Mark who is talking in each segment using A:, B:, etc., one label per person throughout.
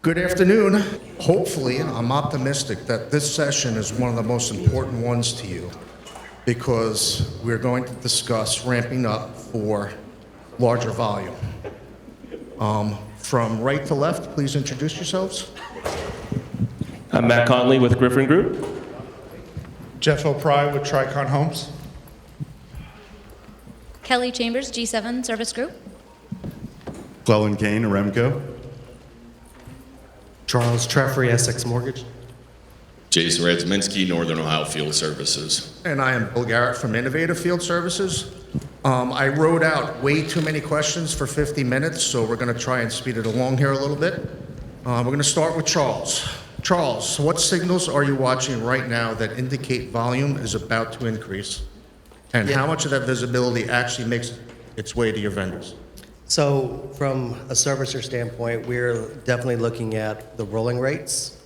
A: Good afternoon. Hopefully, I'm optimistic that this session is one of the most important ones to you because we're going to discuss ramping up for larger volume. From right to left, please introduce yourselves.
B: I'm Matt Conley with Griffin Group.
C: Jeff O'Pry with Tricon Homes.
D: Kelly Chambers, G7 Service Group.
E: Clellan Kane, Aremco.
F: Charles Treffry, Essex Mortgage.
G: Jason Radziminski, Northern Ohio Field Services.
A: And I am Bill Garrett from Innovative Field Services. I wrote out way too many questions for 50 minutes, so we're going to try and speed it along here a little bit. We're going to start with Charles. Charles, what signals are you watching right now that indicate volume is about to increase? And how much of that visibility actually makes its way to your vendors?
F: So from a servicer standpoint, we're definitely looking at the rolling rates,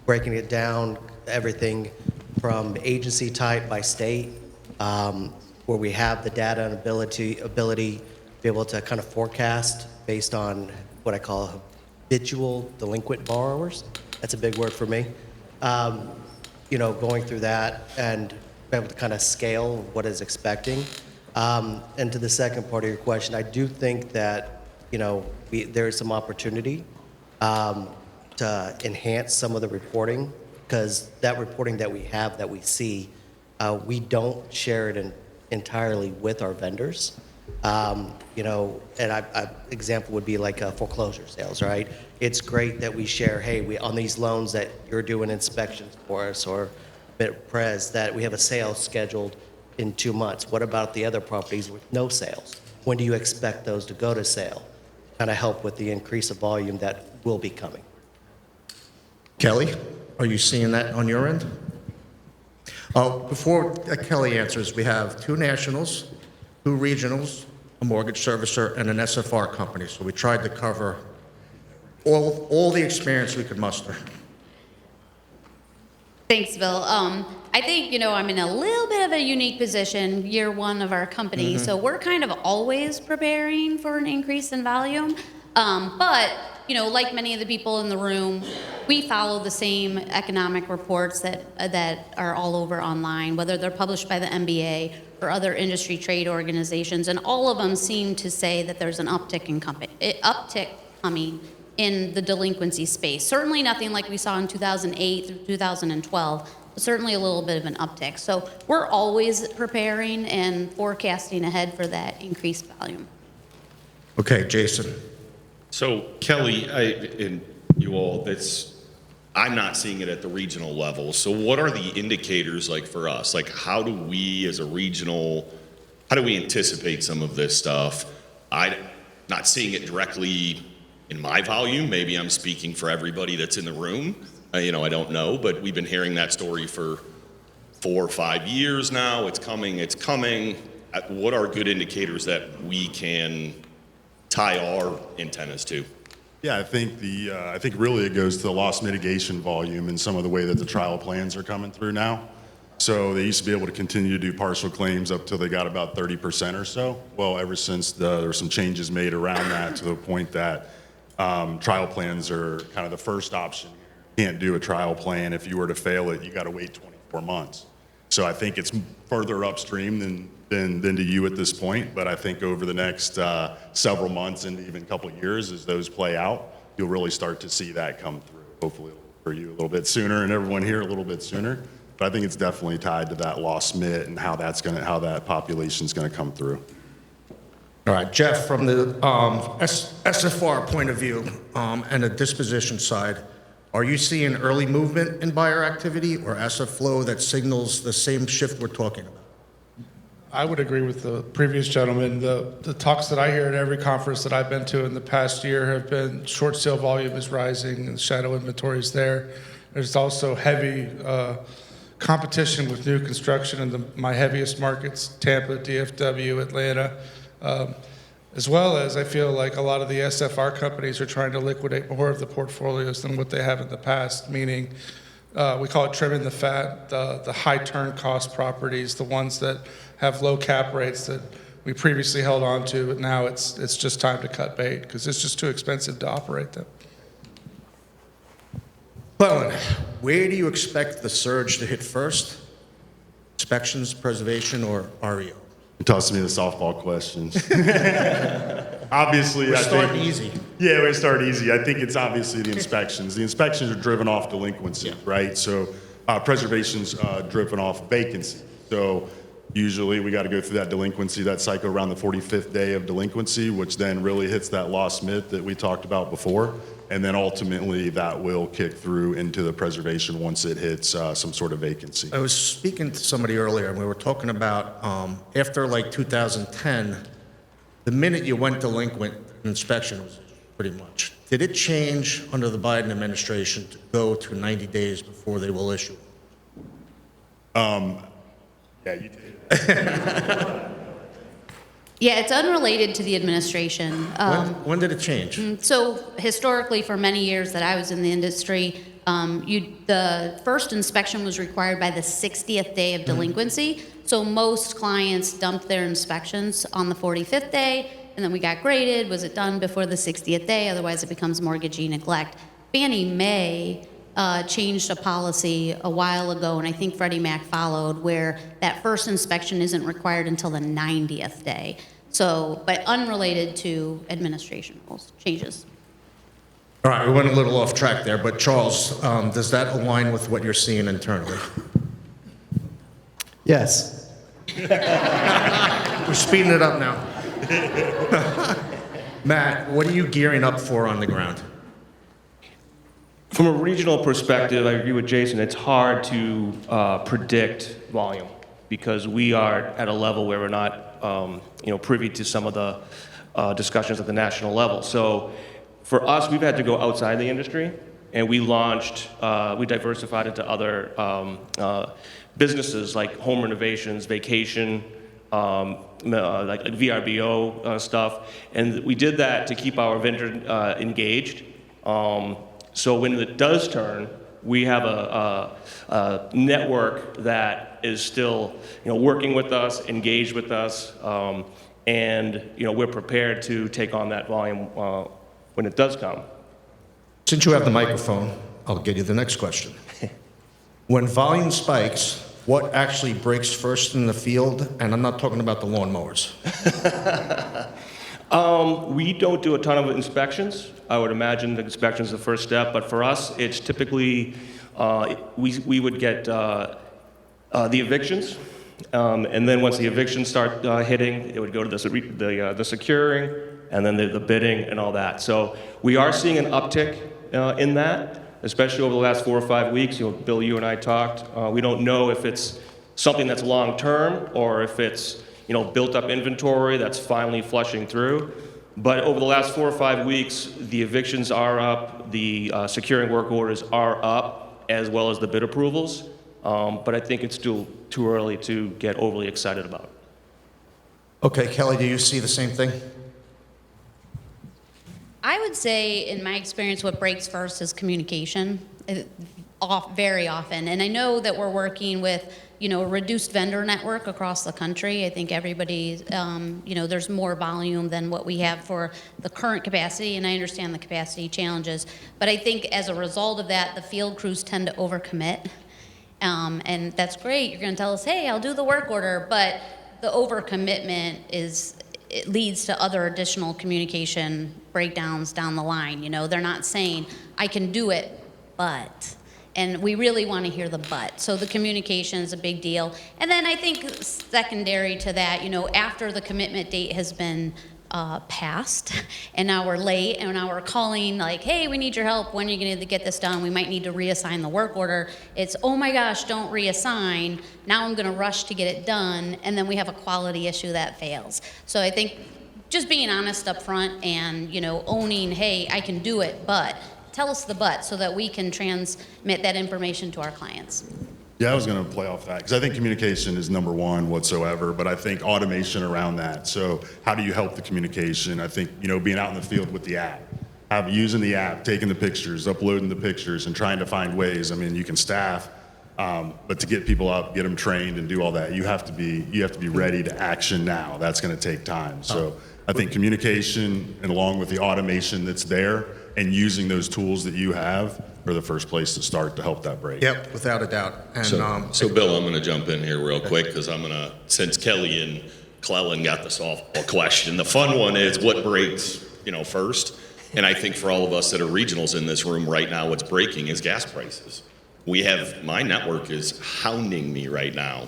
F: breaking it down, everything from agency type by state, where we have the data and ability to be able to kind of forecast based on what I call habitual delinquent borrowers. That's a big word for me. Going through that and be able to kind of scale what is expecting. And to the second part of your question, I do think that, there is some opportunity to enhance some of the reporting, because that reporting that we have, that we see, we don't share it entirely with our vendors. And example would be like foreclosure sales, right? It's great that we share, hey, we on these loans that you're doing inspections for us, or Prez, that we have a sale scheduled in 2 months. What about the other properties with no sales? When do you expect those to go to sale? Kind of help with the increase of volume that will be coming.
A: Kelly, are you seeing that on your end? Before Kelly answers, we have 2 nationals, 2 regionals, a mortgage servicer, and an SFR company. So we tried to cover all the experience we could muster.
D: Thanks, Bill. I think, I'm in a little bit of a unique position, year one of our company, so we're kind of always preparing for an increase in volume. But, like many of the people in the room, we follow the same economic reports that are all over online, whether they're published by the MBA or other industry trade organizations, and all of them seem to say that there's an uptick coming in the delinquency space. Certainly nothing like we saw in 2008 through 2012, but certainly a little bit of an uptick. So we're always preparing and forecasting ahead for that increased volume.
A: Okay, Jason.
G: So Kelly, and you all, I'm not seeing it at the regional level. So what are the indicators like for us? Like how do we as a regional, how do we anticipate some of this stuff? I'm not seeing it directly in my volume. Maybe I'm speaking for everybody that's in the room. I don't know, but we've been hearing that story for 4 or 5 years now. It's coming. What are good indicators that we can tie our antennas to?
E: Yeah, I think really it goes to the loss mitigation volume and some of the way that the trial plans are coming through now. So they used to be able to continue to do partial claims up till they got about 30% or so. Well, ever since there were some changes made around that to the point that trial plans are kind of the first option. You can't do a trial plan. If you were to fail it, you got to wait 24 months. So I think it's further upstream than to you at this point. But I think over the next several months and even a couple of years, as those play out, you'll really start to see that come through. Hopefully for you a little bit sooner, and everyone here a little bit sooner. But I think it's definitely tied to that loss mit and how that population's going to come through.
A: All right, Jeff, from the SFR point of view and the disposition side, are you seeing early movement in buyer activity or asset flow that signals the same shift we're talking about?
C: I would agree with the previous gentleman. The talks that I hear at every conference that I've been to in the past year have been short sale volume is rising and shadow inventory is there. There's also heavy competition with new construction in my heaviest markets, Tampa, DFW, Atlanta, as well as I feel like a lot of the SFR companies are trying to liquidate more of the portfolios than what they have in the past, meaning we call it trimming the fat, the high turn cost properties, the ones that have low cap rates that we previously held on to, but now it's just time to cut bait because it's just too expensive to operate them.
A: Cleveland, where do you expect the surge to hit first? Inspections, preservation, or REO?
E: You're tossing me the softball questions. Obviously,
A: We're
E: I
A: starting
E: think,
A: easy.
E: Yeah, we start easy. I think it's obviously the inspections. The inspections are driven off delinquency,
A: Yeah.
E: right? So preservation's driven off vacancy. So usually we got to go through that delinquency, that cycle around the 45th day of delinquency, which then really hits that lost mid that we talked about before. And then ultimately that will kick through into the preservation once it hits some sort of vacancy.
A: I was speaking to somebody earlier, and we were talking about after like 2010, the minute you went delinquent, inspection was pretty much. Did it change under the Biden administration to go to 90 days before they will issue?
E: Yeah, you did.
D: Yeah, it's unrelated to the administration.
A: When did it change?
D: So historically, for many years that I was in the industry, the first inspection was required by the 60th day of delinquency. So most clients dumped their inspections on the 45th day, and then we got graded. Was it done before the 60th day? Otherwise, it becomes mortgagee neglect. Fannie Mae changed a policy a while ago, and I think Freddie Mac followed, where that first inspection isn't required until the 90th day. So, but unrelated to administration rules, changes.
A: All right, we went a little off track there, but Charles, does that align with what you're seeing internally?
F: Yes.
A: We're speeding it up now. Matt, what are you gearing up for on the ground?
B: From a regional perspective, I agree with Jason. It's hard to predict volume because we are at a level where we're not, privy to some of the discussions at the national level. So, for us, we've had to go outside the industry, and we diversified into other businesses like home renovations, vacation, like VRBO stuff, and we did that to keep our vendor engaged. So when it does turn, we have a network that is still, working with us, engaged with us, and we're prepared to take on that volume when it does come.
A: Since you have the microphone, I'll get you the next question. When volume spikes, what actually breaks first in the field? And I'm not talking about the lawnmowers.
B: We don't do a ton of inspections. I would imagine the inspection is the first step, but for us, it's typically, we would get the evictions, and then once the evictions start hitting, it would go to the securing, and then the bidding and all that. So we are seeing an uptick in that, especially over the last 4 or 5 weeks. Bill, you and I talked. We don't know if it's something that's long-term or if it's built up inventory that's finally flushing through. But over the last 4 or 5 weeks, the evictions are up, the securing work orders are up, as well as the bid approvals. But I think it's still too early to get overly excited about.
A: Okay, Kelly, do you see the same thing?
D: I would say, in my experience, what breaks first is communication, very often. And I know that we're working with, a reduced vendor network across the country. I think everybody, there's more volume than what we have for the current capacity, and I understand the capacity challenges. But I think as a result of that, the field crews tend to overcommit. And that's great. You're going to tell us, hey, I'll do the work order. But the overcommitment it leads to other additional communication breakdowns down the line. They're not saying, I can do it, but. And we really want to hear the but. So the communication is a big deal. And then I think secondary to that, after the commitment date has been passed, and now we're late, and now we're calling like, hey, we need your help. When are you going to get this done? We might need to reassign the work order. It's, oh my gosh, don't reassign. Now I'm going to rush to get it done, and then we have a quality issue that fails. So I think just being honest up front and, owning, hey, I can do it, but tell us the but so that we can transmit that information to our clients.
E: Yeah, I was going to play off that because I think communication is number one whatsoever, but I think automation around that. So how do you help the communication? I think, being out in the field with the app, using the app, taking the pictures, uploading the pictures, and trying to find ways. I mean, you can staff But to get people up, get them trained, and do all that, you have to be ready to action now. That's going to take time. So I think communication, and along with the automation that's there, and using those tools that you have, are the first place to start to help that break.
A: Yep, without a doubt. And
G: So Bill, I'm going to jump in here real quick because since Kelly and Clellan got the softball question, the fun one is what breaks, first. And I think for all of us that are regionals in this room right now, what's breaking is gas prices. My network is hounding me right now.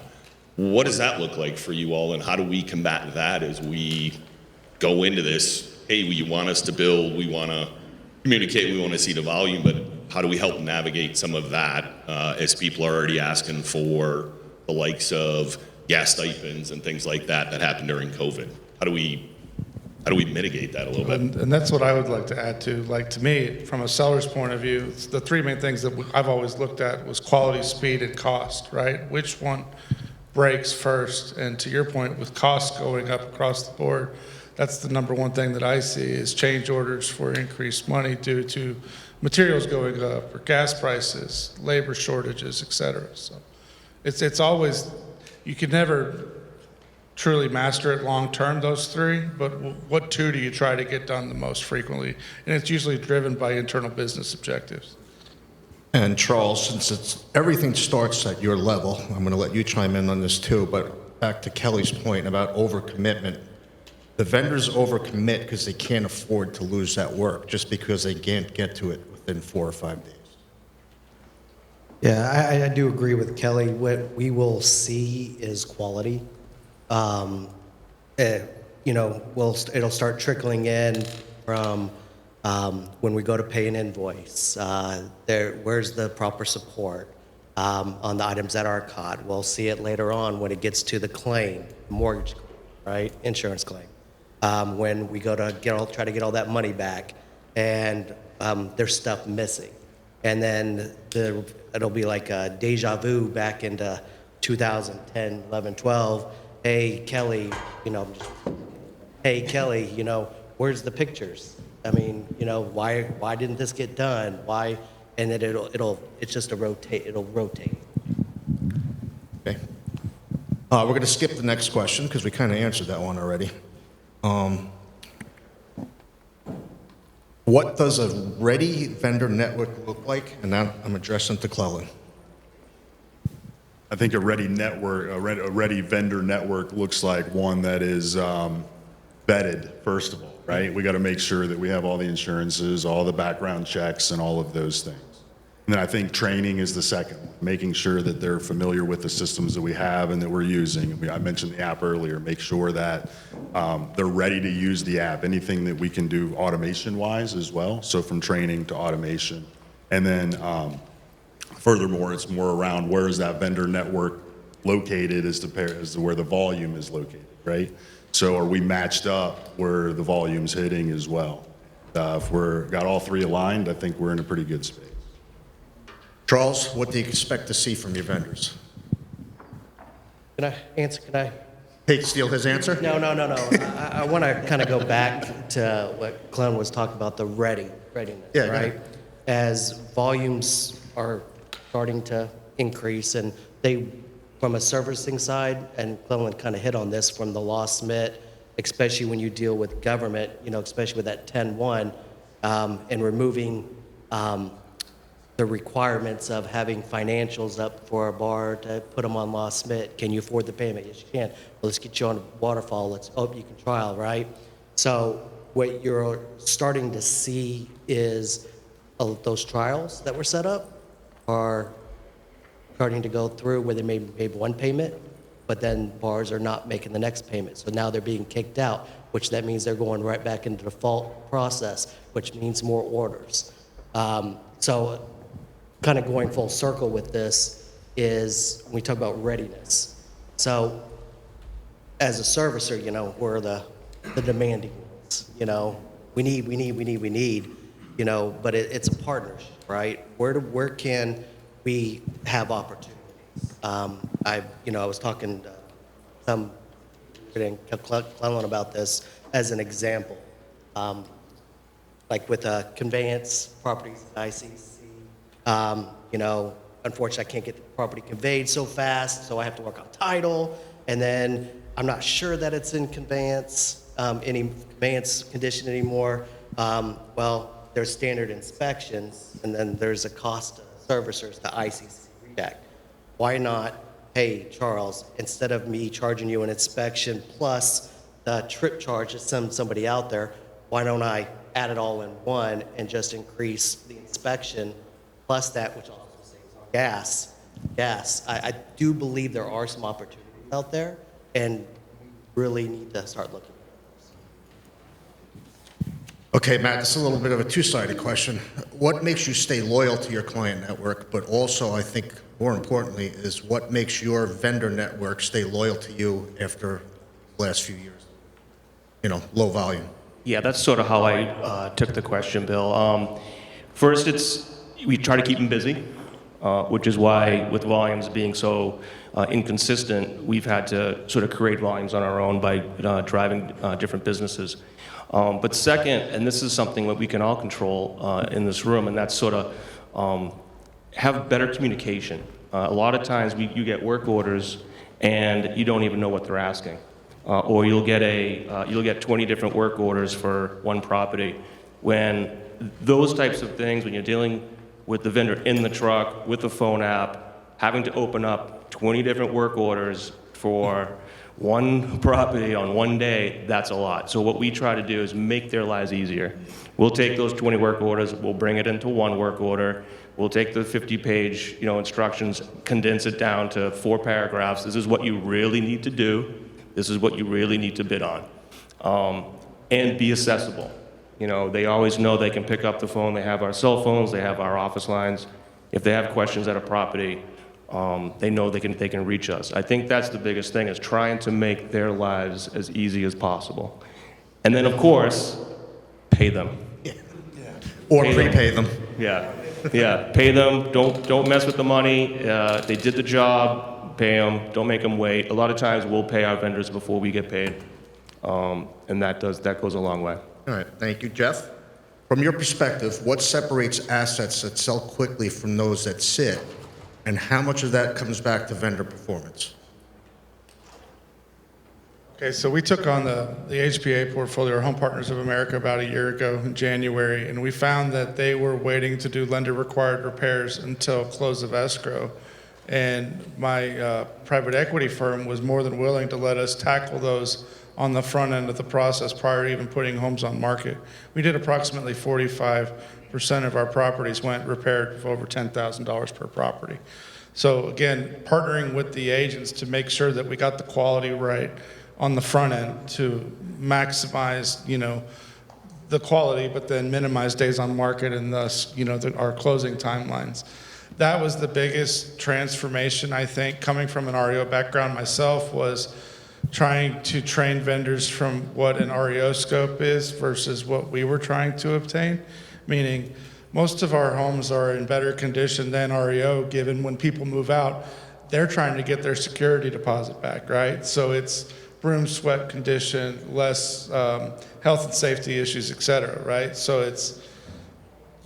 G: What does that look like for you all, and how do we combat that as we go into this? Hey, you want us to build, we want to communicate, we want to see the volume, but how do we help navigate some of that as people are already asking for the likes of gas stipends and things like that happened during COVID? How do we mitigate that a little bit?
C: And that's what I would like to add to. Like, to me, from a seller's point of view, the three main things that I've always looked at was quality, speed, and cost, right? Which one breaks first? And to your point, with costs going up across the board, that's the number one thing that I see is change orders for increased money due to materials going up or gas prices, labor shortages, et cetera. So it's always, you can never truly master it long term, those three, but what two do you try to get done the most frequently? And it's usually driven by internal business objectives.
A: And Charles, since everything starts at your level, I'm going to let you chime in on this too, but back to Kelly's point about overcommitment. The vendors overcommit because they can't afford to lose that work just because they can't get to it within 4 or 5 days.
F: Yeah, I do agree with Kelly. What we will see is quality. It'll start trickling in from when we go to pay an invoice. Where's the proper support on the items that are caught? We'll see it later on when it gets to the claim, mortgage claim, right, insurance claim. When we go to try to get all that money back, and there's stuff missing, and then it'll be like a deja vu back into 2010, 11, 12. Hey Kelly, where's the pictures? I mean, why didn't this get done? Why? And then it's just it'll rotate.
A: Okay. We're going to skip the next question because we kind of answered that one already. What does a ready vendor network look like? And now I'm addressing to Clellan.
E: I think a ready vendor network looks like one that is vetted, first of all, right? We got to make sure that we have all the insurances, all the background checks, and all of those things. And then I think training is the second one, making sure that they're familiar with the systems that we have and that we're using. I mentioned the app earlier, make sure that they're ready to use the app, anything that we can do automation-wise as well, so from training to automation. And then furthermore, it's more around where is that vendor network located as to where the volume is located, right? So are we matched up where the volume's hitting as well? If we're got all three aligned, I think we're in a pretty good space.
A: Charles, what do you expect to see from your vendors?
F: Can I answer?
A: Hey, steal his answer?
F: No. I want to kind of go back to what Glenn was talking about, the readiness,
A: Yeah,
F: right? As volumes are starting to increase, and from a servicing side, and Glenn kind of hit on this from the loss mit, especially when you deal with government, especially with that 10-1, and removing the requirements of having financials up for a bar to put them on loss mit. Can you afford the payment? Yes, you can. Well, let's get you on a waterfall. You can trial, right? So what you're starting to see is those trials that were set up are starting to go through where they made one payment, but then bars are not making the next payment. So now they're being kicked out, which that means they're going right back into the default process, which means more orders. So kind of going full circle with this is when we talk about readiness. So as a servicer, we're the demanding ones. We need, but it's a partnership, right? Where can we have opportunities? I was talking to some Clellan about this as an example. Like with conveyance properties, ICC, unfortunately, I can't get the property conveyed so fast, so I have to work on title, and then I'm not sure that it's in any conveyance condition anymore. Well, there's standard inspections, and then there's a cost to servicers, the ICC Act. Why not, hey, Charles, instead of me charging you an inspection plus the trip charge to send somebody out there, why don't I add it all in one and just increase the inspection plus that, which also saves on gas. I do believe there are some opportunities out there, and we really need to start looking.
A: Okay, Matt, this is a little bit of a two-sided question. What makes you stay loyal to your client network, but also, I think, more importantly, is what makes your vendor network stay loyal to you after the last few years? Low volume.
B: Yeah, that's sort of how I took the question, Bill. First, we try to keep them busy, which is why, with volumes being so inconsistent, we've had to sort of create volumes on our own by driving different businesses. But second, and this is something that we can all control in this room, and that's sort of have better communication. A lot of times you get work orders and you don't even know what they're asking. Or you'll get 20 different work orders for one property. When those types of things, when you're dealing with the vendor in the truck, with the phone app, having to open up 20 different work orders for one property on one day, that's a lot. So what we try to do is make their lives easier. We'll take those 20 work orders, we'll bring it into one work order, we'll take the 50-page instructions, condense it down to 4 paragraphs. This is what you really need to do. This is what you really need to bid on. And be accessible. They always know they can pick up the phone. They have our cell phones, they have our office lines. If they have questions at a property, they know they can reach us. I think that's the biggest thing, is trying to make their lives as easy as possible. And then, of course, pay them.
A: Or prepay them.
B: Yeah, pay them. Don't mess with the money. They did the job, pay them. Don't make them wait. A lot of times we'll pay our vendors before we get paid, and that goes a long way.
A: All right, thank you, Jeff. From your perspective, what separates assets that sell quickly from those that sit, and how much of that comes back to vendor performance?
C: Okay, so we took on the HPA portfolio, or Home Partners of America, about a year ago in January, and we found that they were waiting to do lender-required repairs until close of escrow. And my private equity firm was more than willing to let us tackle those on the front end of the process prior to even putting homes on market. We did approximately 45% of our properties went repaired for over $10,000 per property. So again, partnering with the agents to make sure that we got the quality right on the front end to maximize, the quality, but then minimize days on market and thus, our closing timelines. That was the biggest transformation, I think, coming from an REO background myself, was trying to train vendors from what an REO scope is versus what we were trying to obtain, meaning most of our homes are in better condition than REO, given when people move out, they're trying to get their security deposit back, right? So it's broom swept condition, less health and safety issues, et cetera, right? So it's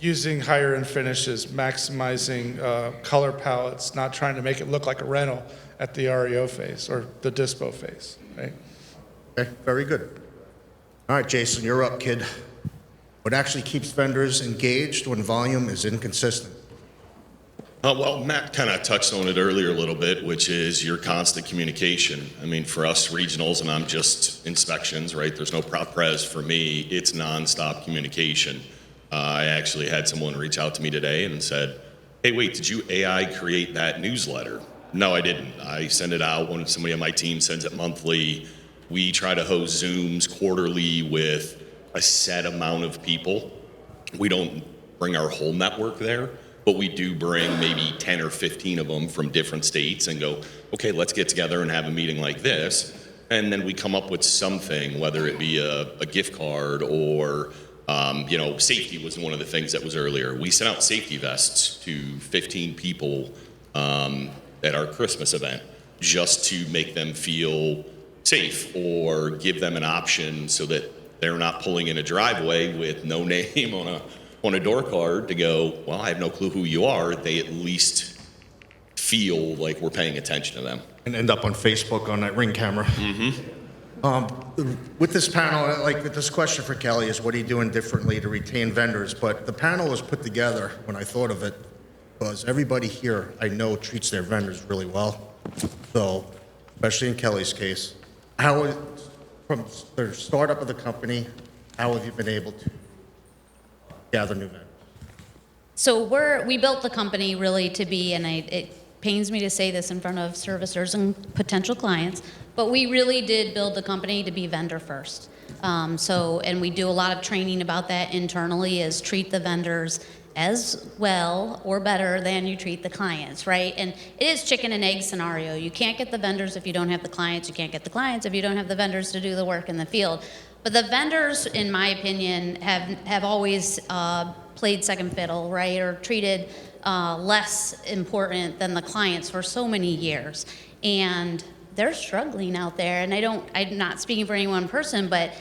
C: using higher end finishes, maximizing color palettes, not trying to make it look like a rental at the REO phase or the dispo phase, right?
A: Okay, very good. All right, Jason, you're up, kid. What actually keeps vendors engaged when volume is inconsistent?
G: Well, Matt kind of touched on it earlier a little bit, which is your constant communication. I mean, for us regionals, and I'm just inspections, right? There's no prop pres for me. It's nonstop communication. I actually had someone reach out to me today and said, hey, wait, did you AI create that newsletter? No, I didn't. I send it out when somebody on my team sends it monthly. We try to host Zooms quarterly with a set amount of people. We don't bring our whole network there, but we do bring maybe 10 or 15 of them from different states and go, okay, let's get together and have a meeting like this. And then we come up with something, whether it be a gift card or, safety was one of the things that was earlier. We sent out safety vests to 15 people at our Christmas event just to make them feel safe or give them an option so that they're not pulling in a driveway with no name on a door card to go, well, I have no clue who you are. They at least feel like we're paying attention to them.
A: And end up on Facebook on that Ring camera. With this panel, like with this question for Kelly is, what are you doing differently to retain vendors? But the panel was put together, when I thought of it, was everybody here I know treats their vendors really well. So, especially in Kelly's case, from the startup of the company, how have you been able to gather new vendors?
D: So we built the company really to be, and it pains me to say this in front of servicers and potential clients, but we really did build the company to be vendor first. And we do a lot of training about that internally, is treat the vendors as well or better than you treat the clients, right? And it is chicken and egg scenario. You can't get the vendors if you don't have the clients. You can't get the clients if you don't have the vendors to do the work in the field. But the vendors, in my opinion, have always played second fiddle, right? Or treated less important than the clients for so many years. And they're struggling out there. And I'm not speaking for any one person, but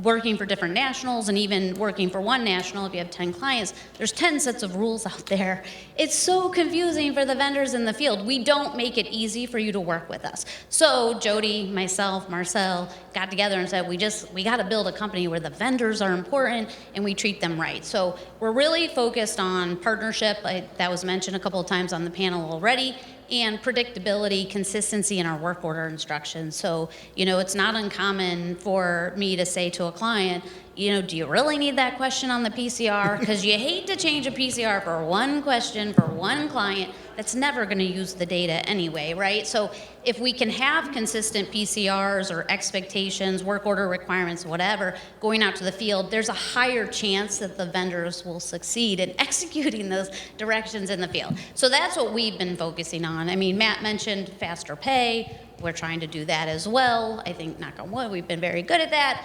D: working for different nationals and even working for one national, if you have 10 clients, there's 10 sets of rules out there. It's so confusing for the vendors in the field. We don't make it easy for you to work with us. So Jody, myself, Marcel got together and said, we got to build a company where the vendors are important and we treat them right. So we're really focused on partnership. That was mentioned a couple of times on the panel already. And predictability, consistency in our work order instructions. So, it's not uncommon for me to say to a client, do you really need that question on the PCR? Because you hate to change a PCR for one question for one client that's never going to use the data anyway, right? So if we can have consistent PCRs or expectations, work order requirements, whatever, going out to the field, there's a higher chance that the vendors will succeed in executing those directions in the field. So that's what we've been focusing on. I mean, Matt mentioned faster pay. We're trying to do that as well. I think, knock on wood, we've been very good at that.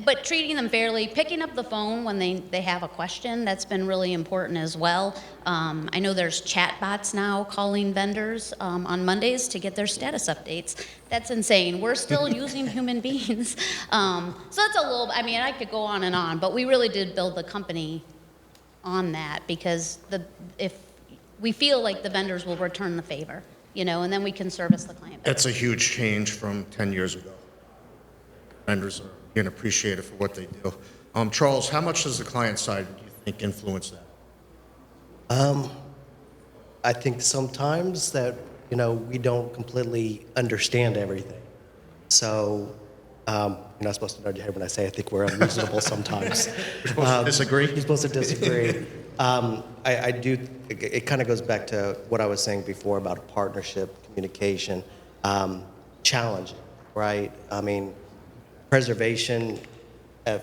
D: But treating them fairly, picking up the phone when they have a question, that's been really important as well. I know there's chat bots now calling vendors on Mondays to get their status updates. That's insane. We're still using human beings. So that's I could go on and on, but we really did build the company on that because if we feel like the vendors will return the favor, and then we can service the client better.
A: That's a huge change from 10 years ago. Vendors are being appreciated for what they do. Charles, how much does the client side, do you think, influence that?
F: I think sometimes that, we don't completely understand everything. So, you're not supposed to nod your head when I say I think we're unreasonable sometimes.
A: We're supposed to disagree?
F: You're supposed to disagree. I do, it kind of goes back to what I was saying before about partnership, communication, challenging, right? I mean, preservation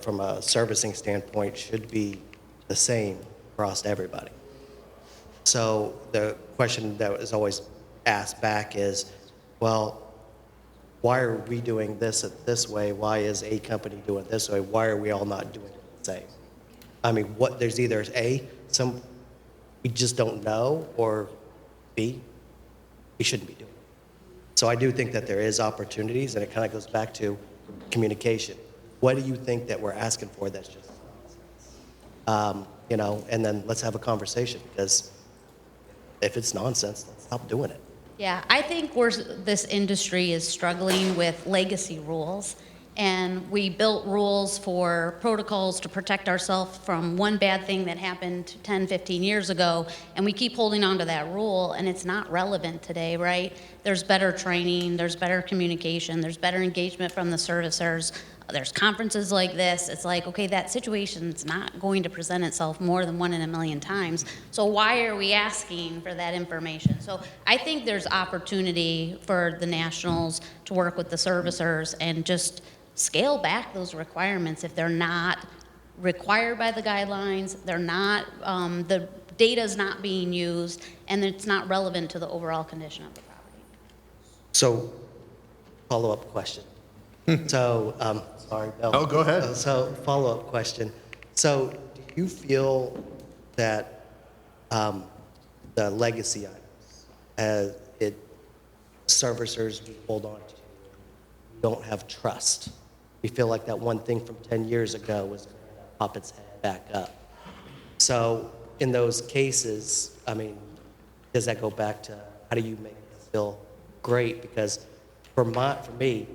F: from a servicing standpoint should be the same across everybody. So the question that is always asked back is, well, why are we doing this way? Why is A company doing it this way? Why are we all not doing it the same? I mean, there's either A, we just don't know, or B, we shouldn't be doing it. So I do think that there is opportunities, and it kind of goes back to communication. What do you think that we're asking for that's just and then let's have a conversation, because if it's nonsense, let's stop doing it.
D: Yeah, I think this industry is struggling with legacy rules, and we built rules for protocols to protect ourselves from one bad thing that happened 10, 15 years ago, and we keep holding on to that rule, and it's not relevant today, right? There's better training, there's better communication, there's better engagement from the servicers. There's conferences like this. It's like, okay, that situation's not going to present itself more than 1 in a million times. So why are we asking for that information? So I think there's opportunity for the nationals to work with the servicers and just scale back those requirements if they're not required by the guidelines, they're not, the data's not being used, and it's not relevant to the overall condition of the property.
F: So, follow-up question. So, sorry, Bill.
A: Oh, go ahead.
F: So, follow-up question. So, do you feel that the legacy items, servicers we hold on to, don't have trust? We feel like that one thing from 10 years ago was going to pop its head back up. So, in those cases, I mean, does that go back to how do you make it feel great? Because for me,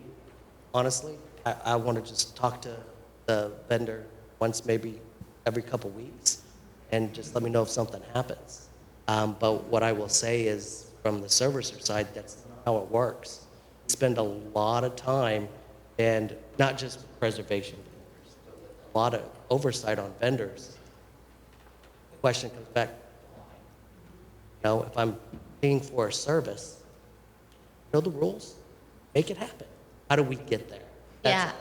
F: honestly, I want to just talk to the vendor once, maybe every couple weeks, and just let me know if something happens. But what I will say is, from the servicer side, that's not how it works. Spend a lot of time, and not just preservation, a lot of oversight on vendors. The question comes back, you know, if I'm paying for a service, know the rules, make it happen. How do we get there?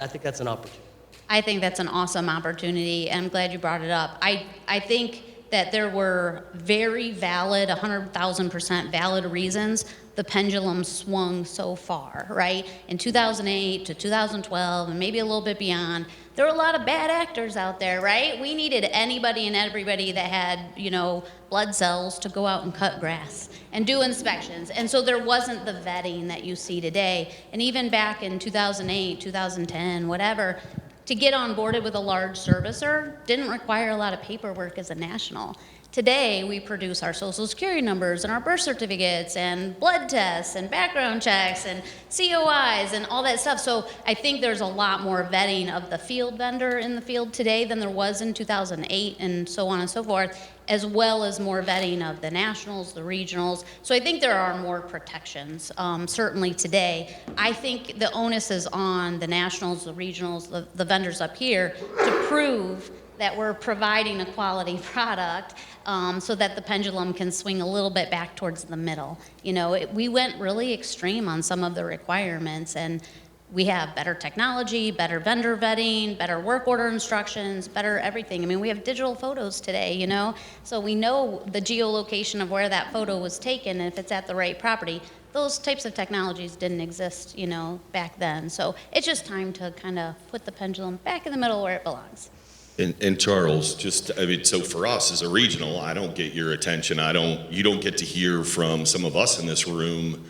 F: I think that's an opportunity.
D: I think that's an awesome opportunity, and I'm glad you brought it up. I think that there were very valid, 100,000% valid reasons the pendulum swung so far, right? In 2008 to 2012, and maybe a little bit beyond, there were a lot of bad actors out there, right? We needed anybody and everybody that had, you know, blood cells to go out and cut grass and do inspections. And so there wasn't the vetting that you see today. And even back in 2008, 2010, whatever, to get onboarded with a large servicer didn't require a lot of paperwork as a national. Today, we produce our social security numbers and our birth certificates and blood tests and background checks and COIs and all that stuff. So I think there's a lot more vetting of the field vendor in the field today than there was in 2008 and so on and so forth, as well as more vetting of the nationals, the regionals. So I think there are more protections, certainly today. I think the onus is on the nationals, the regionals, the vendors up here to prove that we're providing a quality product, so that the pendulum can swing a little bit back towards the middle. You know, we went really extreme on some of the requirements, and we have better technology, better vendor vetting, better work order instructions, better everything. I mean, we have digital photos today, you know, so we know the geolocation of where that photo was taken and if it's at the right property. Those types of technologies didn't exist, you know, back then. So it's just time to kind of put the pendulum back in the middle where it belongs.
G: And Charles, I mean, so for us as a regional, I don't get your attention. You don't get to hear from some of us in this room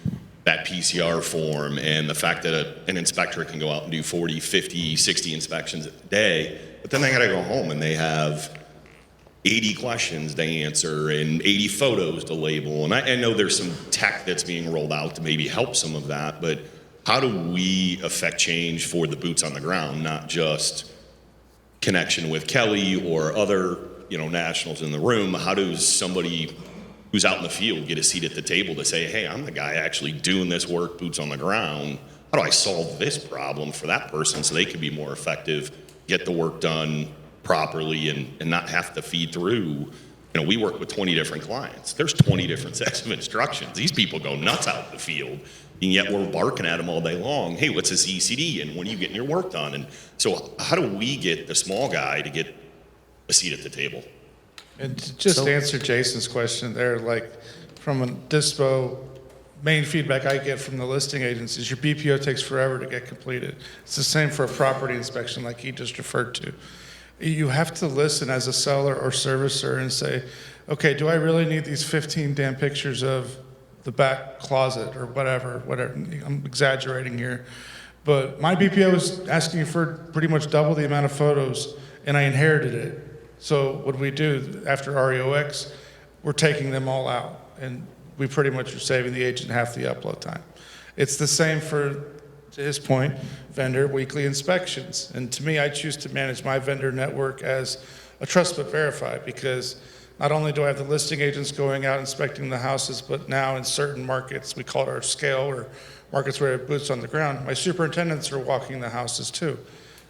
G: that PCR form and the fact that an inspector can go out and do 40, 50, 60 inspections a day, but then they got to go home and they have 80 questions to answer and 80 photos to label. And I know there's some tech that's being rolled out to maybe help some of that, but how do we affect change for the boots on the ground, not just connection with Kelly or other, you know, nationals in the room? How does somebody who's out in the field get a seat at the table to say, hey, I'm the guy actually doing this work, boots on the ground. How do I solve this problem for that person so they can be more effective, get the work done properly, and not have to feed through? You know, we work with 20 different clients. There's 20 different sets of instructions. These people go nuts out in the field, and yet we're barking at them all day long. Hey, what's this ECD, and when are you getting your work done? And so how do we get the small guy to get a seat at the table?
C: And to just answer Jason's question there, like from a dispo, main feedback I get from the listing agents is your BPO takes forever to get completed. It's the same for a property inspection like he just referred to. You have to listen as a seller or servicer and say, okay, do I really need these 15 damn pictures of the back closet or whatever, I'm exaggerating here. But my BPO is asking for pretty much double the amount of photos, and I inherited it. So what we do after REOX, we're taking them all out, and we pretty much are saving the agent half the upload time. It's the same for, to his point, vendor weekly inspections. And to me, I choose to manage my vendor network as a trust but verify, because not only do I have the listing agents going out inspecting the houses, but now in certain markets, we call it our scale, or markets where I have boots on the ground, my superintendents are walking the houses too.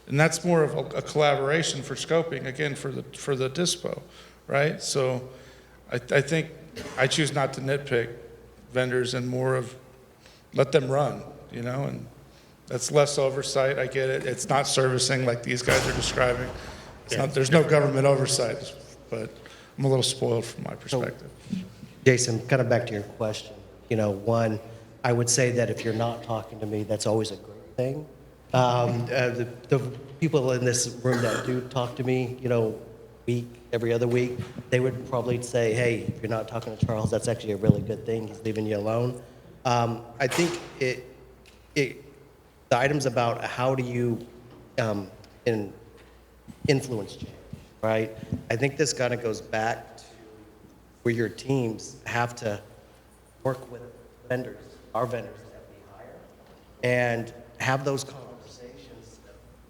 C: And that's more of a collaboration for scoping, again, for the dispo, right? So I think I choose not to nitpick vendors and more of let them run, you know, and that's less oversight. I get it. It's not servicing like these guys are describing. There's no government oversight, but I'm a little spoiled from my perspective.
F: So, Jason, kind of back to your question. You know, one, I would say that if you're not talking to me, that's always a great thing. The people in this room that do talk to me, you know, every other week, they would probably say, hey, if you're not talking to Charles, that's actually a really good thing. He's leaving you alone. I think the items about how do you influence change, right? I think this kind of goes back to where your teams have to work with vendors, our vendors that we hire, and have those conversations.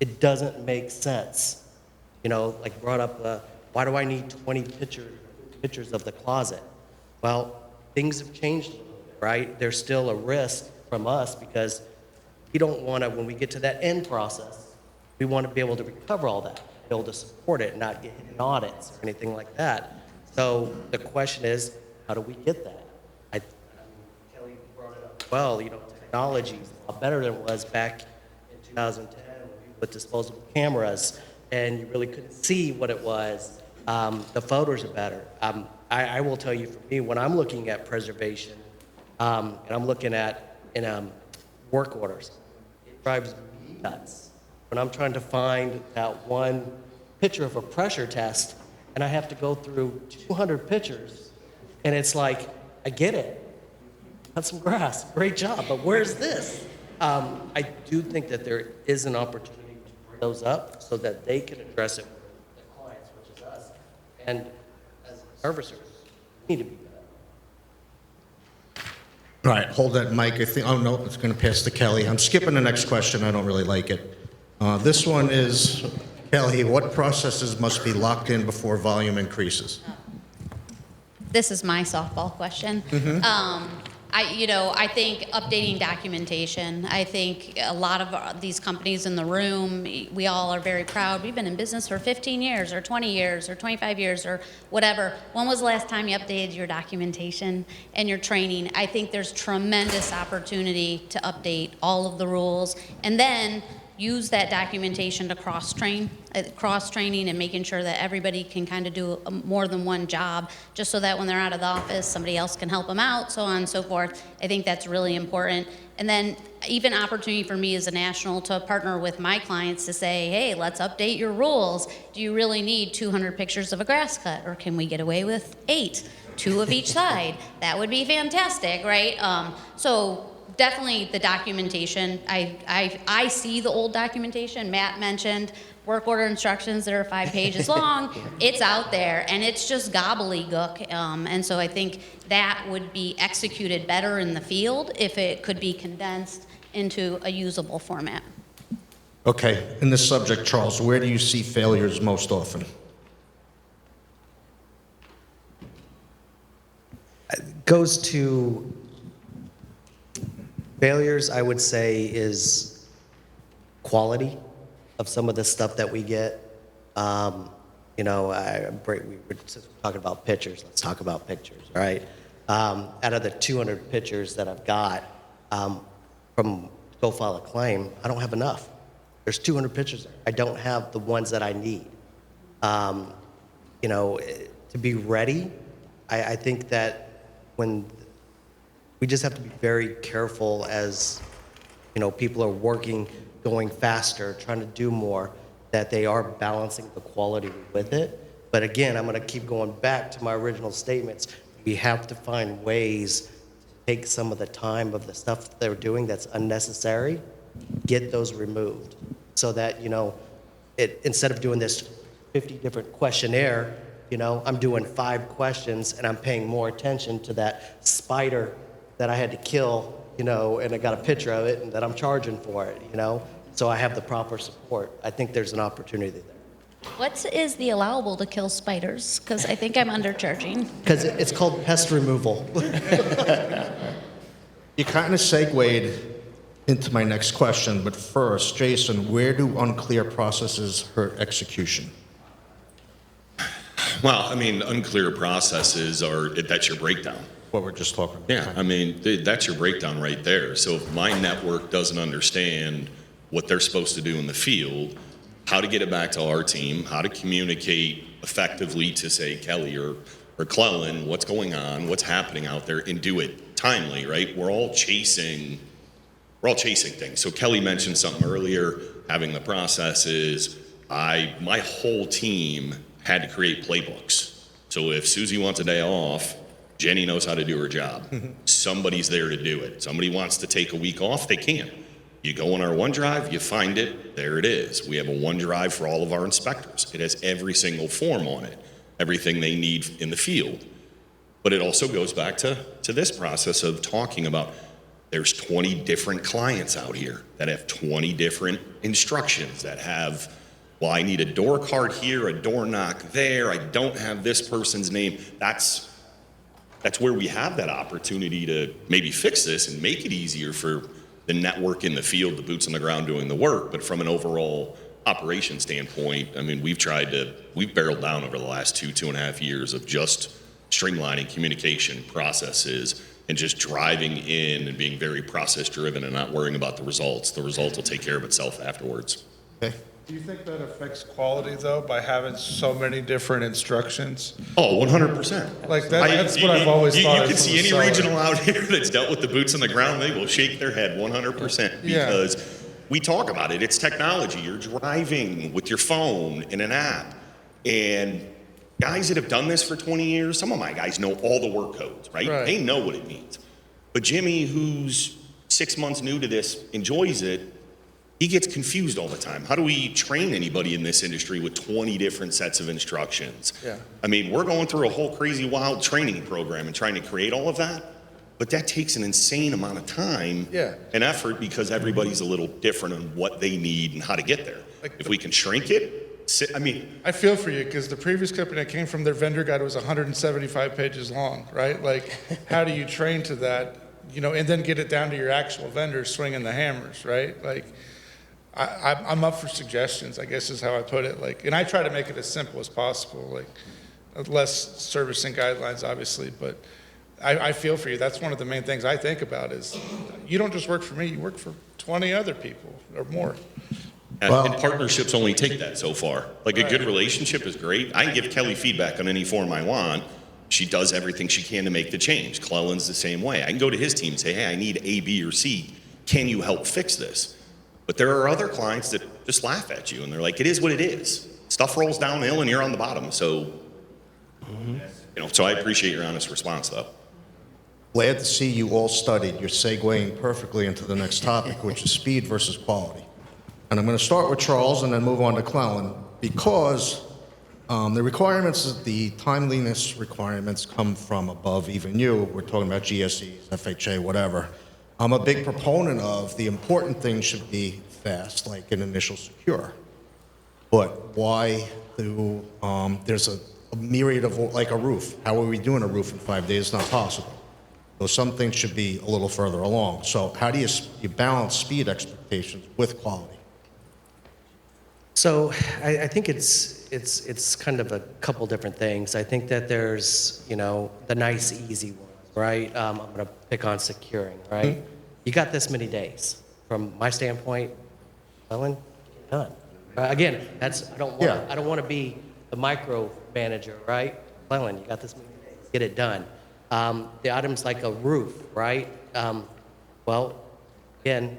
F: It doesn't make sense. You know, like brought up, why do I need 20 pictures of the closet? Well, things have changed a little bit, right? There's still a risk from us because we don't want to, when we get to that end process, we want to be able to recover all that, be able to support it, not get hit in audits or anything like that. So the question is, how do we get that? Kelly brought it up well, you know, technology is a lot better than it was back in 2010 with disposable cameras, and you really couldn't see what it was. The photos are better. I will tell you, for me, when I'm looking at preservation, and I'm looking at work orders, it drives me nuts. When I'm trying to find that one picture of a pressure test, and I have to go through 200 pictures, and it's like, I get it. Cut some grass, great job, but where's this? I do think that there is an opportunity to bring those up so that they can address it with the clients, which is us. And as servicers, we need to be better.
A: All right, hold that mic. I think, oh no, it's going to pass to Kelly. I'm skipping the next question. I don't really like it. This one is, Kelly, what processes must be locked in before volume increases?
D: This is my softball question. I think updating documentation. I think a lot of these companies in the room, we all are very proud. We've been in business for 15 years or 20 years or 25 years or whatever. When was the last time you updated your documentation and your training? I think there's tremendous opportunity to update all of the rules and then use that documentation to cross-training and making sure that everybody can kind of do more than one job, just so that when they're out of the office, somebody else can help them out, so on and so forth. I think that's really important. And then even opportunity for me as a national to partner with my clients to say, hey, let's update your rules. Do you really need 200 pictures of a grass cut, or can we get away with 8, 2 of each side? That would be fantastic, right? So definitely the documentation. I see the old documentation. Matt mentioned work order instructions that are 5 pages long. It's out there, and it's just gobbledygook. And so I think that would be executed better in the field if it could be condensed into a usable format.
A: Okay, in this subject, Charles, where do you see failures most often?
F: Goes to failures, I would say, is quality of some of the stuff that we get. We were just talking about pictures. Let's talk about pictures, right? Out of the 200 pictures that I've got from Go File a Claim, I don't have enough. There's 200 pictures there. I don't have the ones that I need. To be ready, I think that when we just have to be very careful as, people are working, going faster, trying to do more, that they are balancing the quality with it. But again, I'm going to keep going back to my original statements. We have to find ways to take some of the time of the stuff that they're doing that's unnecessary, get those removed, so that, instead of doing this 50 different questionnaire, I'm doing 5 questions and I'm paying more attention to that spider that I had to kill, and I got a picture of it and that I'm charging for it, so I have the proper support. I think there's an opportunity there.
D: What is the allowable to kill spiders? Because I think I'm undercharging.
F: Because it's called pest removal.
A: You kind of segued into my next question, but first, Jason, where do unclear processes hurt execution?
G: Well, unclear processes that's your breakdown.
A: What we're just talking about.
G: Yeah, that's your breakdown right there. So if my network doesn't understand what they're supposed to do in the field, how to get it back to our team, how to communicate effectively to, say, Kelly or Clellan, what's going on, what's happening out there, and do it timely, right? We're all chasing things. So Kelly mentioned something earlier, having the processes. My whole team had to create playbooks. So if Susie wants a day off, Jenny knows how to do her job. Somebody's there to do it. Somebody wants to take a week off, they can. You go on our OneDrive, you find it, there it is. We have a OneDrive for all of our inspectors. It has every single form on it, everything they need in the field. But it also goes back to this process of talking about there's 20 different clients out here that have 20 different instructions that have, well, I need a door card here, a door knock there, I don't have this person's name. That's where we have that opportunity to maybe fix this and make it easier for the network in the field, the boots on the ground doing the work. But from an overall operation standpoint, I mean, we've barreled down over the last 2.5 years of just streamlining communication processes and just driving in and being very process driven and not worrying about the results. The result will take care of itself afterwards.
A: Okay.
C: Do you think that affects quality though, by having so many different instructions?
G: Oh, 100%.
C: Like that's what I've always thought.
G: You
C: as
G: can see
C: a
G: any
C: seller.
G: regional out here that's dealt with the boots on the ground, they will shake their head 100%
C: Yeah.
G: because we talk about it. It's technology. You're driving with your phone in an app. And guys that have done this for 20 years, some of my guys know all the work codes, right?
C: Right.
G: They know what it means. But Jimmy, who's 6 months new to this, enjoys it, he gets confused all the time. How do we train anybody in this industry with 20 different sets of instructions?
C: Yeah.
G: I mean, we're going through a whole crazy wild training program and trying to create all of that, but that takes an insane amount of time and effort because everybody's a little different on what they need and how to get there. If we can shrink it,
C: I feel for you because the previous company I came from, their vendor guide was 175 pages long, right? Like, how do you train to that, and then get it down to your actual vendor swinging the hammers, right? Like, I'm up for suggestions, I guess is how I put it. Like, and I try to make it as simple as possible, like less servicing guidelines, obviously, but I feel for you. That's one of the main things I think about is you don't just work for me, you work for 20 other people or more.
G: and partnerships only take that so far. Like a good relationship is great. I can give Kelly feedback on any form I want. She does everything she can to make the change. Clellan's the same way. I can go to his team and say, hey, I need A, B, or C. Can you help fix this? But there are other clients that just laugh at you and they're like, it is what it is. Stuff rolls downhill and you're on the bottom. So, so I appreciate your honest response though.
A: Glad to see you all studied. You're segueing perfectly into the next topic, which is speed versus quality. And I'm going to start with Charles and then move on to Clellan because the requirements, the timeliness requirements come from above even you. We're talking about GSEs, FHA, whatever. I'm a big proponent of the important things should be fast, like an initial secure. But why do, there's a myriad of, like a roof. How are we doing a roof in 5 days? It's not possible. So some things should be a little further along. So how do you balance speed expectations with quality?
F: So I think it's kind of a couple different things. I think that there's, the nice, easy ones, right? I'm going to pick on securing, right? Mm-hmm. You got this many days. From my standpoint, Ellen, done. Again, I don't want to be the micro manager, right? Ellen, you got this many days. Get it done. The items like a roof, right? Well, again,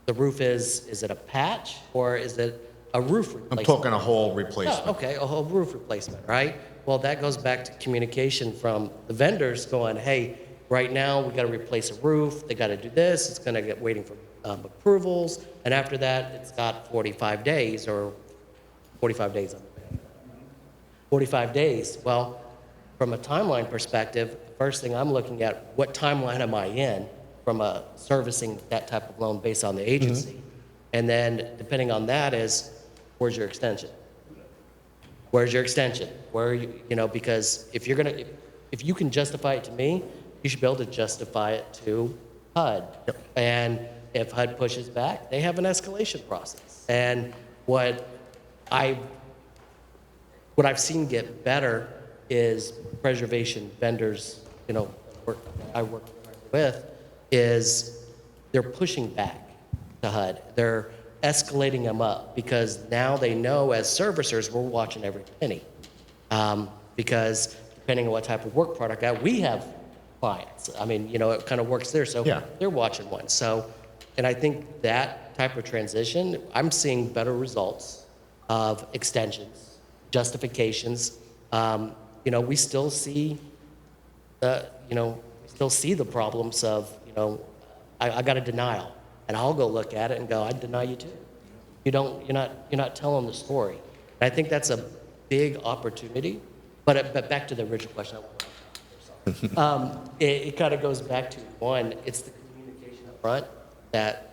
F: the roof is it a patch or is it a roof replacement?
A: I'm talking a whole replacement.
F: Oh, okay, a whole roof replacement, right? Well, that goes back to communication from the vendors going, hey, right now we got to replace a roof. They got to do this. It's going to get waiting for approvals. And after that, it's got 45 days or 45 days on the bank. 45 days. Well, from a timeline perspective, the first thing I'm looking at, what timeline am I in from a servicing that type of loan based on the agency? Mm-hmm. And then depending on that is, where's your extension? Where's your extension? Where are you, because if you can justify it to me, you should be able to justify it to HUD. Yep. And if HUD pushes back, they have an escalation process. And what I've seen get better is preservation vendors, I work with, is they're pushing back to HUD. They're escalating them up because now they know as servicers, we're watching every penny. Because depending on what type of work product we have clients. I mean, it kind of works there. So they're watching one. So, and I think that type of transition, I'm seeing better results of extensions, justifications. We still see, the problems of, I got a denial, and I'll go look at it and go, I deny you too. You're not telling the story. And I think that's a big opportunity. But back to the original question. It kind of goes back to, one, it's the communication up front that,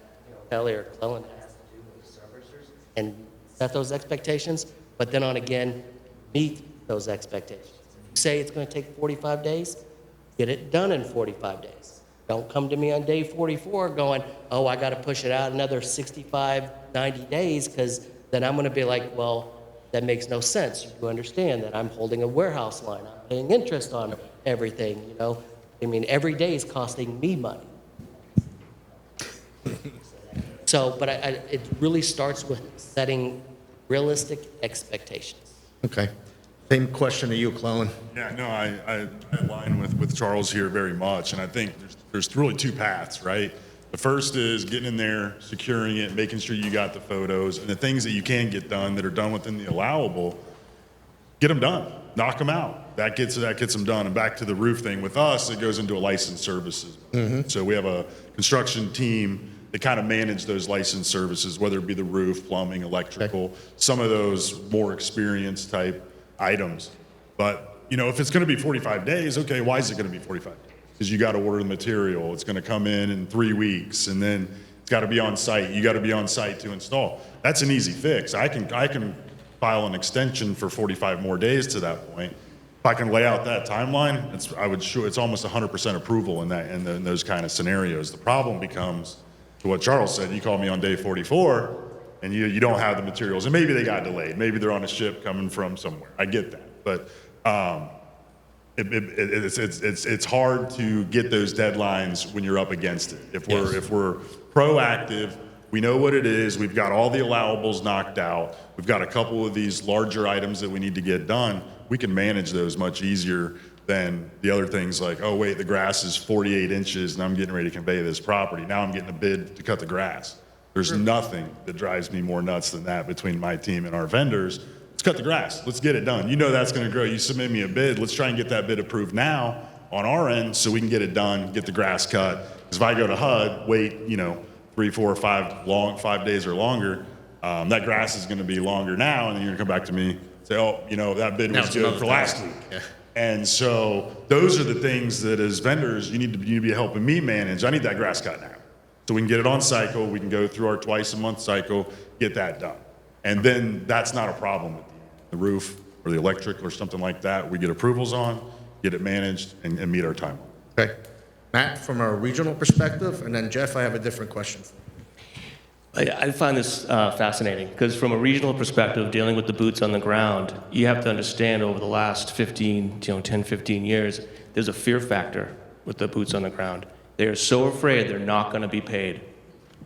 F: Kelly or Clellan has to do with the servicers and set those expectations, but then on again, meet those expectations. If you say it's going to take 45 days, get it done in 45 days. Don't come to me on day 44 going, oh, I got to push it out another 65, 90 days, because then I'm going to be like, well, that makes no sense. You understand that I'm holding a warehouse line. I'm paying interest on everything, I mean, every day is costing me money. So, but it really starts with setting realistic expectations.
A: Okay. Same question to you, Clellan.
E: Yeah, no, I align with Charles here very much, and I think there's really two paths, right? The first is getting in there, securing it, making sure you got the photos, and the things that you can get done that are done within the allowable, get them done, knock them out. That gets them done. And back to the roof thing, with us, it goes into a licensed services. So we have a construction team that kind of manage those licensed services, whether it be the roof, plumbing, electrical, some of those more experienced type items. But, if it's going to be 45 days, okay, why is it going to be 45 days? Because you got to order the material. It's going to come in 3 weeks, and then it's got to be on site. You got to be on site to install. That's an easy fix. I can file an extension for 45 more days to that point. If I can lay out that timeline, it's almost 100% approval in those kind of scenarios. The problem becomes, to what Charles said, you call me on day 44, and you don't have the materials, and maybe they got delayed. Maybe they're on a ship coming from somewhere. I get that, but it's hard to get those deadlines when you're up against it. If we're proactive, we know what it is. We've got all the allowables knocked out. We've got a couple of these larger items that we need to get done. We can manage those much easier than the other things like, oh wait, the grass is 48 inches and I'm getting ready to convey this property. Now I'm getting a bid to cut the grass. There's nothing that drives me more nuts than that between my team and our vendors. Let's cut the grass. Let's get it done. That's going to grow. You submit me a bid. Let's try and get that bid approved now on our end so we can get it done, get the grass cut. Because if I go to HUD, wait, 3, 4, 5 days or longer, that grass is going to be longer now, and then you're going to come back to me and say, oh, that bid was good for last week. Yeah. And so those are the things that as vendors, you need to be helping me manage. I need that grass cut now. So we can get it on cycle. We can go through our twice a month cycle, get that done. And then that's not a problem with the roof or the electric or something like that. We get approvals on, get it managed, and meet our timeline.
A: Okay. Matt, from a regional perspective, and then Jeff, I have a different question.
B: I find this fascinating because from a regional perspective, dealing with the boots on the ground, you have to understand over the last 10, 15 years, there's a fear factor with the boots on the ground. They're so afraid they're not going to be paid.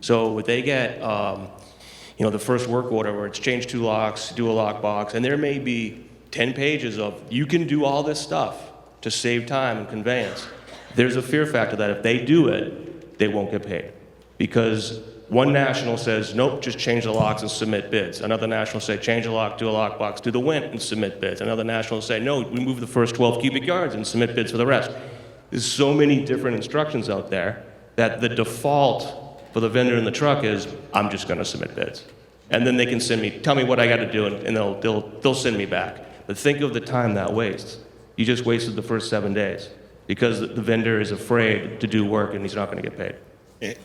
B: So if they get, the first work order where it's change 2 locks, do a lock box, and there may be 10 pages of, you can do all this stuff to save time and conveyance. There's a fear factor that if they do it, they won't get paid. Because one national says, nope, just change the locks and submit bids. Another national say, change the lock, do a lock box, do the wint and submit bids. Another national say, no, we move the first 12 cubic yards and submit bids for the rest. There's so many different instructions out there that the default for the vendor in the truck is, I'm just gonna submit bids. And then they can tell me what I gotta do, and they'll send me back. But think of the time that wastes. You just wasted the first 7 days because the vendor is afraid to do work and he's not gonna get paid.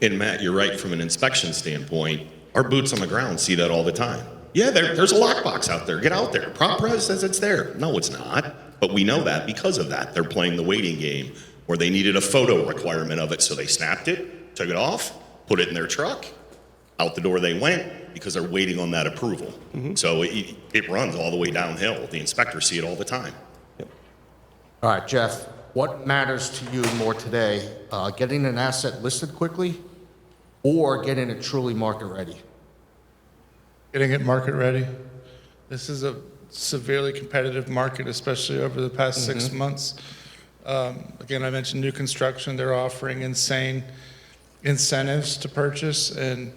G: And Matt, you're right from an inspection standpoint. Our boots on the ground see that all the time. Yeah, there's a lockbox out there. Get out there. Prop Res says it's there. No, it's not. But we know that because of that. They're playing the waiting game where they needed a photo requirement of it. So they snapped it, took it off, put it in their truck. Out the door they went because they're waiting on that approval. Mm-hmm. So it runs all the way downhill. The inspectors see it all the time.
B: Yep.
A: All right, Jeff, what matters to you more today, getting an asset listed quickly or getting it truly market ready?
C: Getting it market ready. This is a severely competitive market, especially over the past 6 months. Again, I mentioned new construction. They're offering insane incentives to purchase, and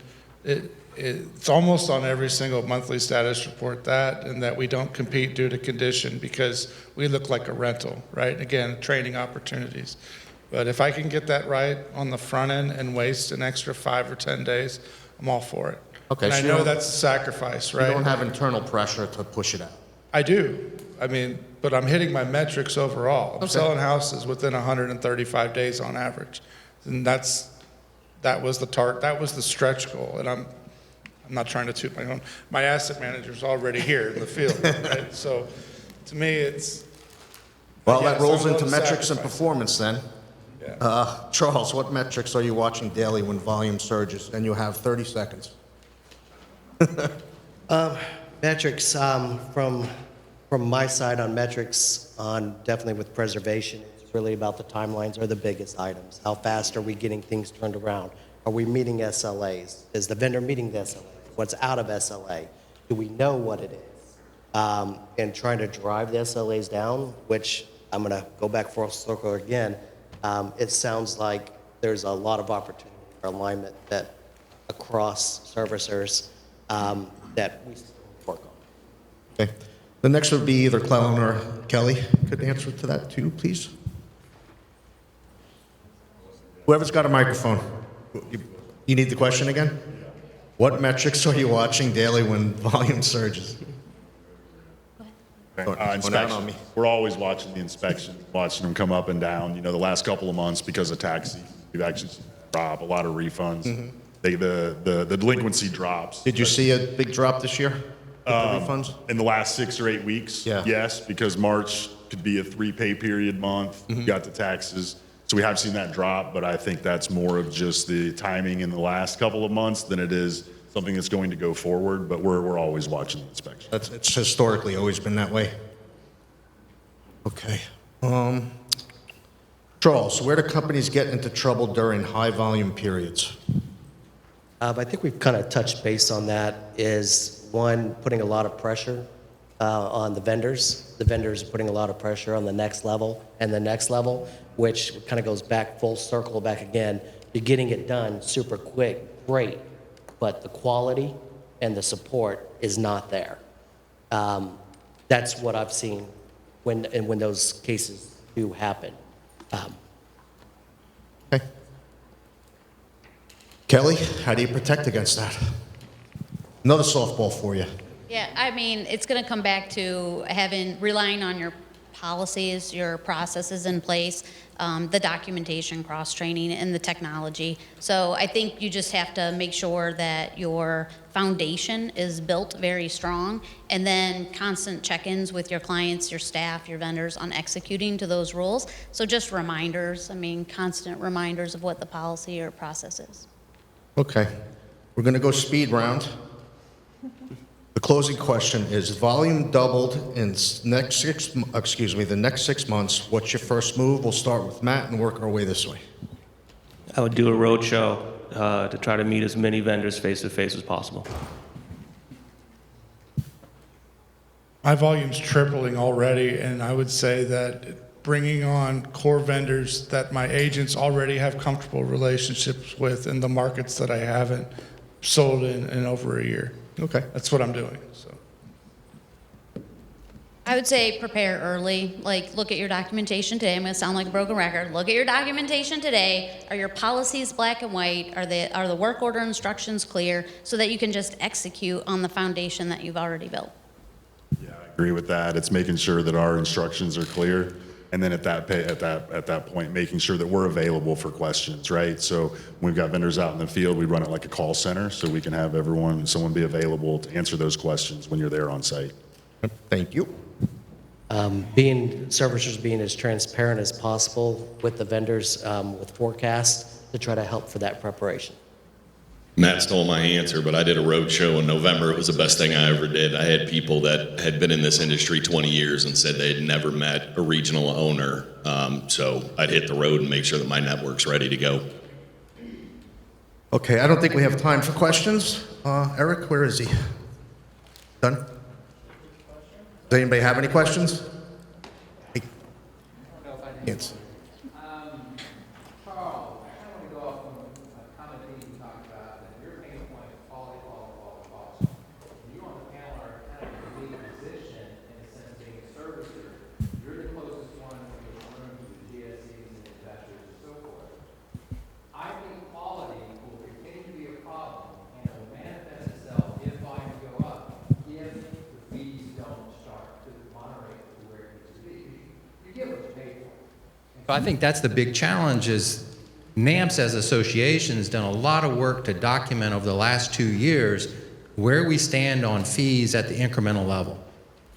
C: it's almost on every single monthly status report that we don't compete due to condition because we look like a rental, right? Again, training opportunities. But if I can get that right on the front end and waste an extra 5 or 10 days, I'm all for it.
A: Okay,
C: and
A: so
C: I know that's a sacrifice, right?
A: You don't have internal pressure to push it out.
C: I do. I mean, but I'm hitting my metrics overall. I'm
A: Okay.
C: selling houses within 135 days on average. And that was the stretch goal. And I'm not trying to toot my own. My asset manager's already here in the field, right? So to me, it's,
A: Well,
C: Yes,
A: that rolls
C: I'm
A: into
C: willing to
A: metrics and
C: sacrifice.
A: performance then.
C: yeah.
A: Charles, what metrics are you watching daily when volume surges? And you have 30 seconds.
F: Metrics, from my side on metrics, on definitely with preservation, it's really about the timelines are the biggest items. How fast are we getting things turned around? Are we meeting SLAs? Is the vendor meeting the SLA? What's out of SLA? Do we know what it is? And trying to drive the SLAs down, which I'm going to go back full circle again. It sounds like there's a lot of opportunity for alignment that across servicers that we still work on.
A: Okay. The next would be either Clellan or Kelly. Could answer to that too, please? Whoever's got a microphone. You need the question again? What metrics are you watching daily when volume surges? Going out on
E: Inspection.
A: me.
E: We're always watching the inspections, watching them come up and down. You know, the last couple of months, because of tax season, we've actually seen a drop, a lot of refunds. The delinquency drops.
A: Did you see a big drop this year with the refunds?
E: In the last 6 or 8 weeks?
A: Yeah.
E: Yes, because March could be a 3-pay period month. You got the taxes. So we have seen that drop, but I think that's more of just the timing in the last couple of months than it is something that's going to go forward, but we're always watching the inspection.
A: It's historically always been that way. Okay. Charles, where do companies get into trouble during high volume periods?
F: I think we've kind of touched base on that. Is one, putting a lot of pressure on the vendors. The vendors are putting a lot of pressure on the next level and the next level, which kind of goes back full circle back again. You're getting it done super quick, great, but the quality and the support is not there. That's what I've seen when those cases do happen.
A: Okay. Kelly, how do you protect against that? Another softball for you.
D: Yeah, I mean, it's going to come back to relying on your policies, your processes in place, the documentation, cross-training, and the technology. So I think you just have to make sure that your foundation is built very strong, and then constant check-ins with your clients, your staff, your vendors on executing to those rules. So just reminders, constant reminders of what the policy or process is.
A: Okay. We're going to go speed round. The closing question is, volume doubled in the next 6 months. What's your first move? We'll start with Matt and work our way this way.
B: I would do a road show to try to meet as many vendors face-to-face as possible.
C: My volume's tripling already, and I would say that bringing on core vendors that my agents already have comfortable relationships with in the markets that I haven't sold in over a year.
A: Okay.
C: That's what I'm doing, so.
D: I would say prepare early. Like, look at your documentation today. I'm going to sound like a broken record. Look at your documentation today. Are your policies black and white? Are the work order instructions clear so that you can just execute on the foundation that you've already built?
E: Yeah, I agree with that. It's making sure that our instructions are clear, and then at that point, making sure that we're available for questions, right? So when we've got vendors out in the field, we run it like a call center, so we can have someone be available to answer those questions when you're there on site.
A: Thank you.
F: Servicers being as transparent as possible with the vendors with forecasts to try to help for that preparation.
G: Matt stole my answer, but I did a road show in November. It was the best thing I ever did. I had people that had been in this industry 20 years and said they had never met a regional owner. So I'd hit the road and make sure that my network's ready to go.
A: Okay, I don't think we have time for questions. Eric, where is he? Done? Does anybody have any questions? Hey. Yes.
H: Charles, I kind of want to go off on a comment that you talked about, that your pain point is quality. You on the panel are kind of in a unique position in the sense of being a servicer. You're the closest one to the room to the GSEs and investors and so forth. I think quality will continue to be a problem, and it will manifest itself if volumes go up, if the fees don't start to
I: So I think that's the big challenge is NAMFS as association has done a lot of work to document over the last 2 years where we stand on fees at the incremental level.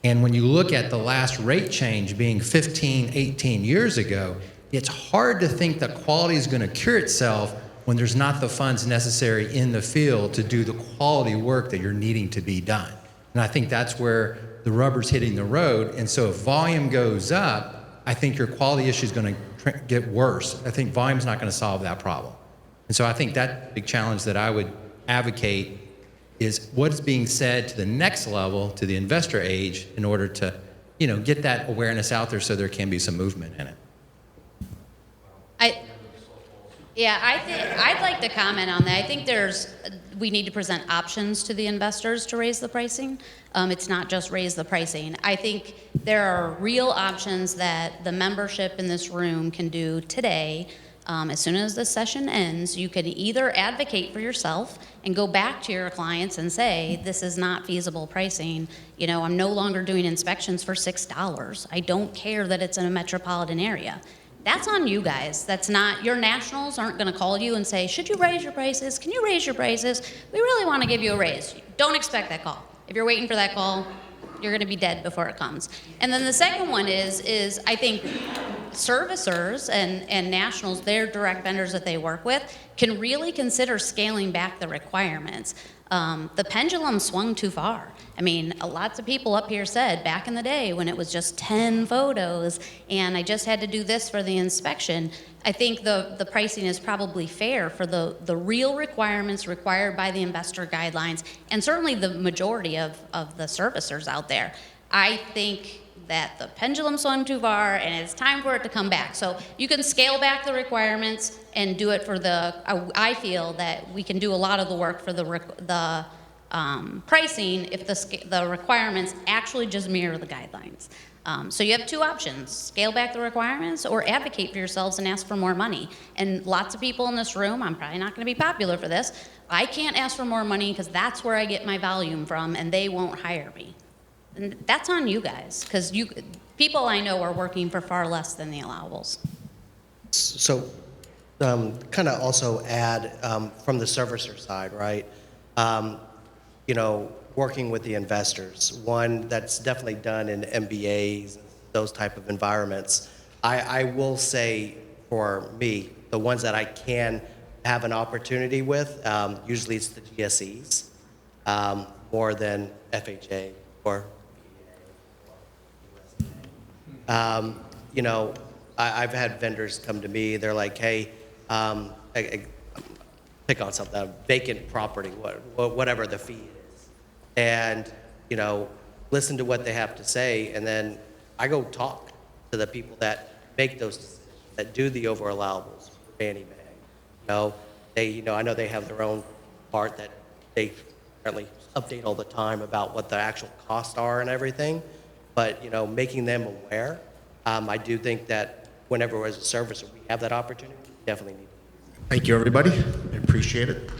I: And when you look at the last rate change being 15, 18 years ago, it's hard to think that quality is going to cure itself when there's not the funds necessary in the field to do the quality work that you're needing to be done. And I think that's where the rubber's hitting the road. And so if volume goes up, I think your quality issue is going to get worse. I think volume's not going to solve that problem. And so I think that big challenge that I would advocate is what's being said to the next level, to the investor age, in order to, get that awareness out there so there can be some movement in it.
D: I'd like to comment on that. I think we need to present options to the investors to raise the pricing. It's not just raise the pricing. I think there are real options that the membership in this room can do today. As soon as the session ends, you can either advocate for yourself and go back to your clients and say, this is not feasible pricing. I'm no longer doing inspections for $6. I don't care that it's in a metropolitan area. That's on you guys. That's not, your nationals aren't gonna call you and say, should you raise your prices? Can you raise your prices? We really wanna give you a raise. Don't expect that call. If you're waiting for that call, you're gonna be dead before it comes. And then the second one is I think servicers and nationals, their direct vendors that they work with, can really consider scaling back the requirements. The pendulum swung too far. I mean, lots of people up here said back in the day when it was just 10 photos and I just had to do this for the inspection, I think the pricing is probably fair for the real requirements required by the investor guidelines and certainly the majority of the servicers out there. I think that the pendulum swung too far and it's time for it to come back. So you can scale back the requirements and do it for I feel that we can do a lot of the work for the pricing if the requirements actually just mirror the guidelines. So you have two options: scale back the requirements or advocate for yourselves and ask for more money. And lots of people in this room, I'm probably not gonna be popular for this, I can't ask for more money because that's where I get my volume from and they won't hire me. And that's on you guys, because people I know are working for far less than the allowables.
F: So kind of also add from the servicer side, right? Working with the investors. One that's definitely done in MBAs, those type of environments. I will say for me, the ones that I can have an opportunity with, usually it's the GSEs more than FHA or I've had vendors come to me, they're like, hey, pick on something, a vacant property, whatever the fee is. And, listen to what they have to say, and then I go talk to the people that make those decisions, that do the over allowables for Fannie Mae. I know they have their own part that they apparently update all the time about what the actual costs are and everything. But, making them aware, I do think that whenever as a servicer we have that opportunity, we definitely need to.
A: Thank you, everybody. I appreciate it.